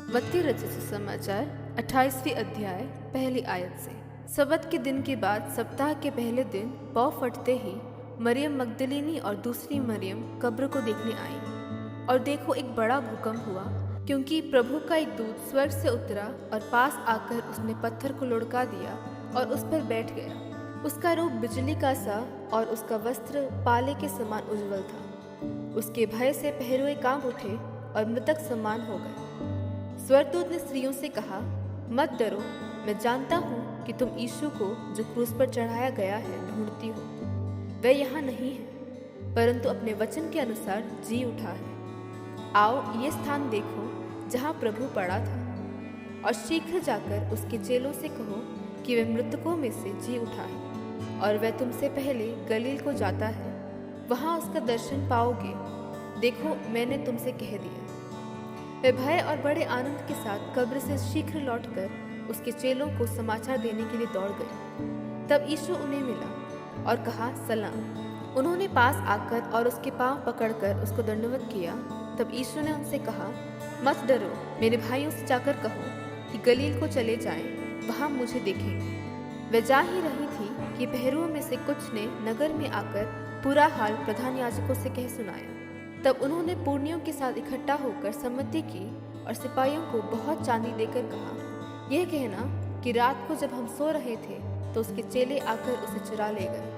मत्ती रचित सुसमाचार 28वीं अध्याय पहली आयत से। सबत के दिन के बाद सप्ताह के पहले दिन पौ फटते ही मरियम मगदलिनी और दूसरी मरियम कब्र को देखने आई। और देखो, एक बड़ा भूकंप हुआ, क्योंकि प्रभु का एक दूत स्वर्ग से उतरा और पास आकर उसने पत्थर को लुढ़का दिया और उस पर बैठ गया। उसका रूप बिजली का सा और उसका वस्त्र पाले के समान उज्जवल था। उसके भय से पहरुए कांप उठे और मृतक समान हो गए। स्वर्गदूत ने स्त्रियों से कहा, मत डरो, मैं जानता हूँ कि तुम यीशु को जो क्रूस पर चढ़ाया गया है ढूंढती हो। वह यहाँ नहीं है, परंतु अपने वचन के अनुसार जी उठा है। आओ, ये स्थान देखो जहाँ प्रभु पड़ा था, और शीघ्र जाकर उसके चेलों से कहो कि वह मृतकों में से जी उठा है, और वह तुमसे पहले गलील को जाता है, वहाँ उसका दर्शन पाओगे। देखो, मैंने तुमसे कह दिया। वे भय और बड़े आनंद के साथ कब्र से शीघ्र लौटकर उसके चेलों को समाचार देने के लिए दौड़ गए। तब यीशु उन्हें मिला और कहा, सलाम। उन्होंने पास आकर और उसके पांव पकड़कर उसको दंडवत किया। तब यीशु ने उनसे कहा, मत डरो, मेरे भाइयों से जाकर कहो कि गलील को चले जाएं, वहां मुझे देखेंगे। वे जा ही रही थी कि पहरुओं में से कुछ ने नगर में आकर पूरा हाल प्रधान याजकों से कह सुनाया। तब उन्होंने पुरनियों के साथ इकट्ठा होकर सम्मति की और सिपाहियों को बहुत चांदी देकर कहा, यह कहना कि रात को जब हम सो रहे थे तो उसके चेले आकर उसे चुरा ले गए,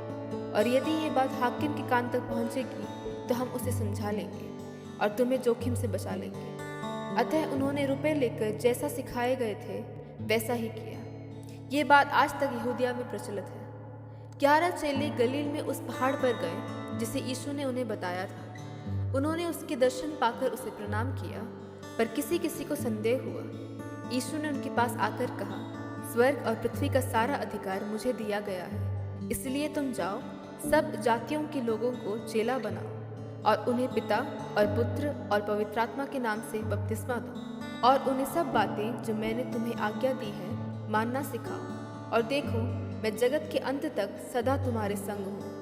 और यदि ये बात हाकिम के कान तक पहुंचेगी तो हम उसे समझा लेंगे और तुम्हें जोखिम से बचा लेंगे। अतः उन्होंने रुपए लेकर जैसा सिखाए गए थे वैसा ही किया। ये बात आज तक यहूदिया में प्रचलित है। 11 चेले गलील में उस पहाड़ पर गए जिसे यीशु ने उन्हें बताया था। उन्होंने उसके दर्शन पाकर उसे प्रणाम किया, पर किसी किसी को संदेह हुआ। यीशु ने उनके पास आकर कहा, स्वर्ग और पृथ्वी का सारा अधिकार मुझे दिया गया है, इसलिए तुम जाओ, सब जातियों के लोगों को चेला बनाओ और उन्हें पिता और पुत्र और पवित्र आत्मा के नाम से बपतिस्मा दो, और उन्हें सब बातें जो मैंने तुम्हें आज्ञा दी है मानना सिखाओ। और देखो, मैं जगत के अंत तक सदा तुम्हारे संग हूँ।